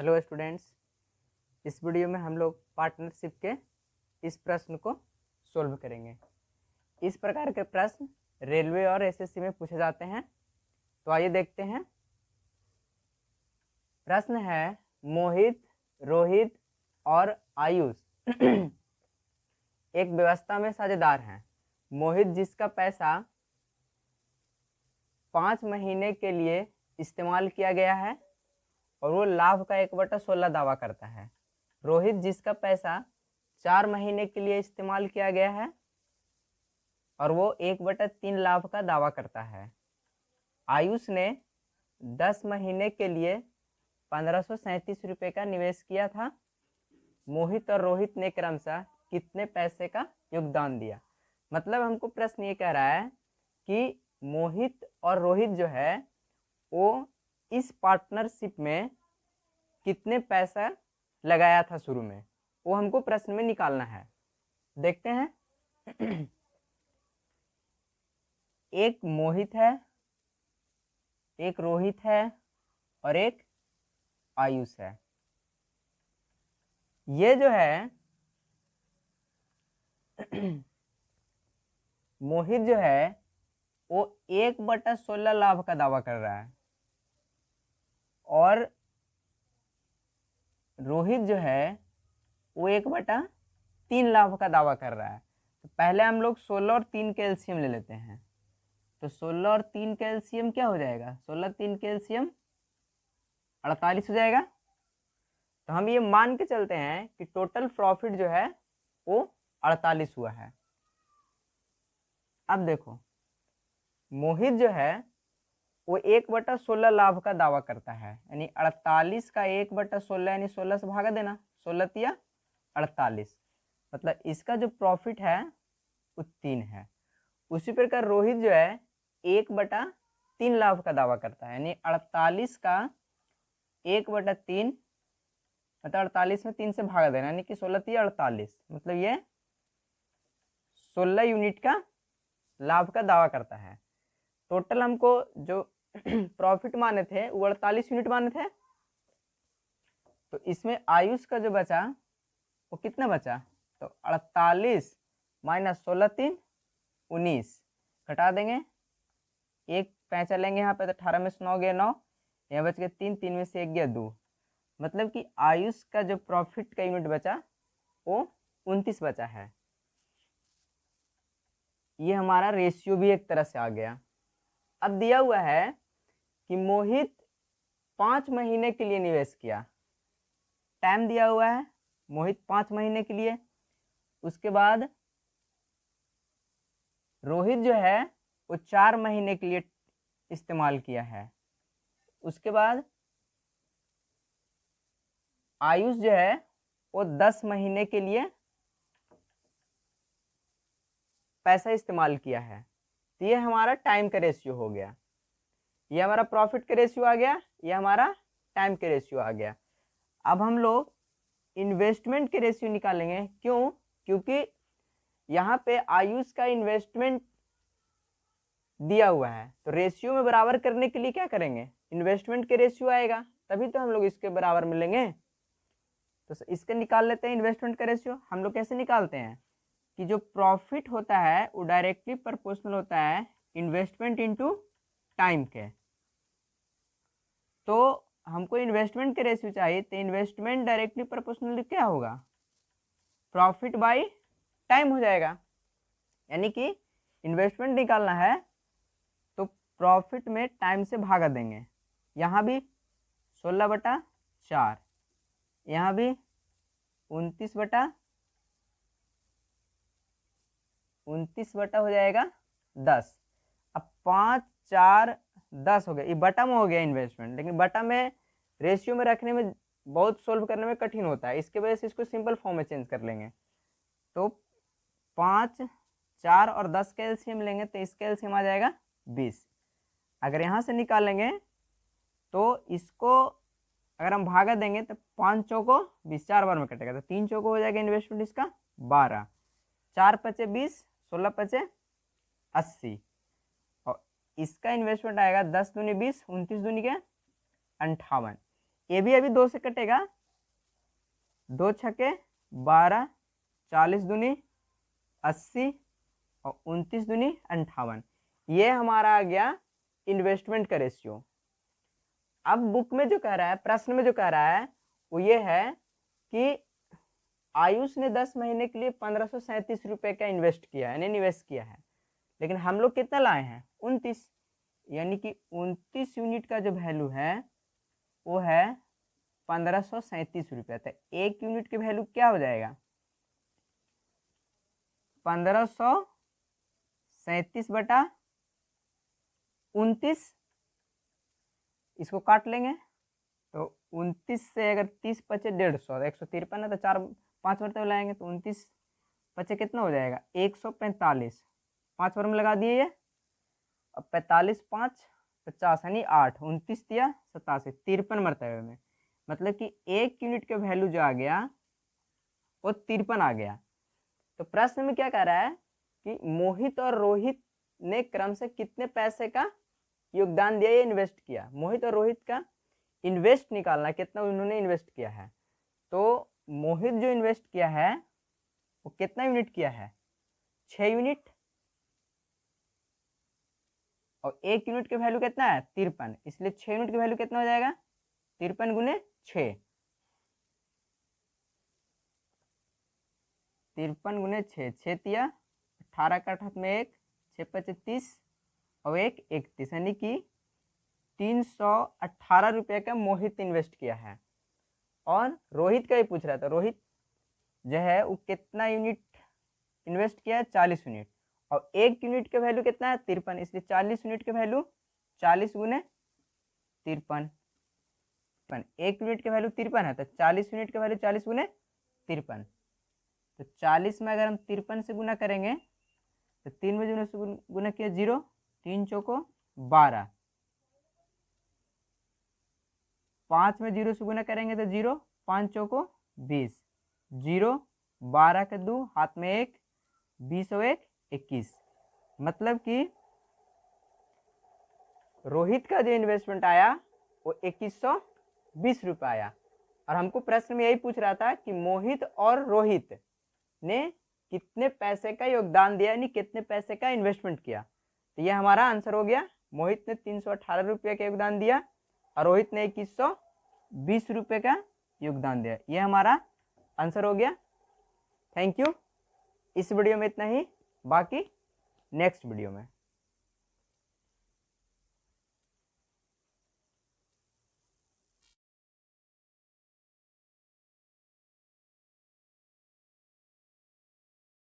Hello students, इस video में हम लोग पार्टनरशिप के इस प्रश्न को सोल्व करेंगे। इस प्रकार के प्रश्न रेलवे और एसएससी में पूछे जाते हैं। तो आइए देखते हैं। प्रश्न है, मोहित, रोहित और आयुष एक व्यवस्था में साझेदार हैं। मोहित, जिसका पैसा 5 महीने के लिए इस्तेमाल किया गया है और वो लाभ का 1/16 दावा करता है। रोहित, जिसका पैसा 4 महीने के लिए इस्तेमाल किया गया है और वो 1/3 लाभ का दावा करता है। आयुष ने 10 महीने के लिए 1537 रुपये का निवेश किया था। मोहित और रोहित ने क्रमशः कितने पैसे का योगदान दिया। मतलब हमको प्रश्न ये कह रहा है कि मोहित और रोहित जो है वो इस पार्टनरशिप में कितने पैसा लगाया था शुरू में, वो हमको प्रश्न में निकालना है। देखते हैं। एक मोहित है, एक रोहित है और एक आयुष है। ये जो है मोहित जो है वो 1/16 लाभ का दावा कर रहा है और रोहित जो है वो 1/3 लाभ का दावा कर रहा है। तो पहले हम लोग 16 और 3 के एलसीएम ले लेते हैं। तो 16 और 3 का एलसीएम क्या हो जाएगा? 16 3 का एलसीएम 48 हो जाएगा। तो हम ये मान के चलते हैं कि टोटल प्रॉफिट जो है वो 48 हुआ है। अब देखो, मोहित जो है वो 1/16 लाभ का दावा करता है, यानी 48 का 1/16 यानी 16 से भागा देना, 16 तिया 48। मतलब इसका जो प्रॉफिट है वो 3 है। उसी प्रकार रोहित जो है 1/3 लाभ का दावा करता है, यानी 48 का 1/3 मतलब 48 में 3 से भागा देना, यानी कि 16 तिया 48। मतलब ये 16 यूनिट का लाभ का दावा करता है। टोटल हमको जो प्रॉफिट माने थे वो 48 यूनिट माने थे। तो इसमें आयुष का जो बचा वो कितना बचा? तो 48 माइनस 16 3 19 घटा देंगे, एक पैंचा लेंगे यहाँ पे, तो 18 में से 9 गया 9, यहाँ बच गया 3, 3 में से 1 गया 2। मतलब कि आयुष का जो प्रॉफिट का यूनिट बचा वो 29 बचा है। ये हमारा रेशियो भी एक तरह से आ गया। अब दिया हुआ है कि मोहित 5 महीने के लिए निवेश किया। टाइम दिया हुआ है मोहित 5 महीने के लिए। उसके बाद रोहित जो है वो 4 महीने के लिए इस्तेमाल किया है। उसके बाद आयुष जो है वो 10 महीने के लिए पैसा इस्तेमाल किया है। तो ये हमारा टाइम का रेशियो हो गया, ये हमारा प्रॉफिट का रेशियो आ गया, ये हमारा टाइम के रेशियो आ गया। अब हम लोग इन्वेस्टमेंट के रेशियो निकालेंगे। क्यों? क्योंकि यहाँ पे आयुष का इन्वेस्टमेंट दिया हुआ है, तो रेशियो में बराबर करने के लिए क्या करेंगे? इन्वेस्टमेंट के रेशियो आएगा, तभी तो हम लोग इसके बराबर मिलेंगे। तो इसके निकाल लेते हैं इन्वेस्टमेंट का रेशियो। हम लोग कैसे निकालते हैं कि जो प्रॉफिट होता है वो डायरेक्टली प्रोपोर्शनल होता है इन्वेस्टमेंट इनटू टाइम के। तो हमको इन्वेस्टमेंट के रेशियो चाहिए, तो इन्वेस्टमेंट डायरेक्टली प्रोपोर्शनल क्या होगा? प्रॉफिट बाय टाइम हो जाएगा। यानी कि इन्वेस्टमेंट निकालना है तो प्रॉफिट में टाइम से भागा देंगे। यहाँ भी 16/4, यहाँ भी 29 हो जाएगा 10। अब 5 4 10 हो गया, ये बटा में हो गया इन्वेस्टमेंट, लेकिन बटा में रेशियो में रखने में बहुत सोल्व करने में कठिन होता है, इसके वजह से इसको सिंपल फॉर्म में चेंज कर लेंगे। तो 5 4 और 10 का एलसीएम लेंगे तो इसका एलसीएम आ जाएगा 20। अगर यहाँ से निकालेंगे तो इसको अगर हम भागा देंगे तो 5 चौको 20, 4 बार में कटेगा, तो 3 चौको हो जाएगा इन्वेस्टमेंट इसका 12, 4 पचे 20, 16 पचे 80 और इसका इन्वेस्टमेंट आएगा 10 दूनी 20, 29 दूनी के 58। ये भी अभी 2 से कटेगा, 2 छके 12, 40 दूनी 80 और 29 दूनी 58। ये हमारा आ गया इन्वेस्टमेंट का रेशियो। अब बुक में जो कह रहा है, प्रश्न में जो कह रहा है वो ये है कि आयुष ने 10 महीने के लिए 1537 रुपये का इन्वेस्ट किया है, यानी निवेश किया है, लेकिन हम लोग कितना लाए हैं 29, यानी कि 29 यूनिट का जो वैल्यू है वो है 1537 रुपये। तो 1 यूनिट की वैल्यू क्या हो जाएगा 1537 बटा 29, इसको काट लेंगे तो 29 से अगर 30 बचे 150, 153 है तो 4 5 मरतबे लाएंगे तो 29 बचे कितना हो जाएगा 145, 5 बार में लगा दिए ये। अब 45 5 50 यानी 8, 29 दिया 87, 53 मरतबे में, मतलब कि 1 यूनिट का वैल्यू जो आ गया वो 53 आ गया। तो प्रश्न में क्या कह रहा है कि मोहित और रोहित ने क्रम से कितने पैसे का योगदान दिया या इन्वेस्ट किया। मोहित और रोहित का इन्वेस्ट निकालना, कितना उन्होंने इन्वेस्ट किया है। तो मोहित जो इन्वेस्ट किया है वो कितना यूनिट किया है 6 यूनिट, और 1 यूनिट की वैल्यू कितना है 53, इसलिए 6 यूनिट की वैल्यू कितना हो जाएगा 53 गुने 6, 53 गुने 6, 6 तिया 18 का हाथ में 1, 6 पचे 30 और 1 31, यानी कि 318 रुपये का मोहित इन्वेस्ट किया है। और रोहित का ही पूछ रहा था, रोहित जो है वो कितना यूनिट इन्वेस्ट किया है 40 यूनिट, और 1 यूनिट का वैल्यू कितना है 53, इसलिए 40 यूनिट का वैल्यू 40 गुने 53, 1 यूनिट का वैल्यू 53 है तो 40 यूनिट का वैल्यू 40 गुने 53। तो 40 में अगर हम 53 से गुना करेंगे तो 3 में जो से गुना किया 0, 3 चौको 12, 5 में 0 से गुना करेंगे तो 0, 5 चौको 20, 0 12 के 2 हाथ में 1, 20 और 1 21, मतलब कि रोहित का जो इन्वेस्टमेंट आया वो 2120 रुपये आया। और हमको प्रश्न में यही पूछ रहा था कि मोहित और रोहित ने कितने पैसे का योगदान दिया, यानी कितने पैसे का इन्वेस्टमेंट किया। तो ये हमारा आंसर हो गया, मोहित ने 318 रुपये का योगदान दिया और रोहित ने 2120 रुपये का योगदान दिया। ये हमारा आंसर हो गया। Thank you. इस वीडियो में इतना ही, बाकी नेक्स्ट वीडियो में।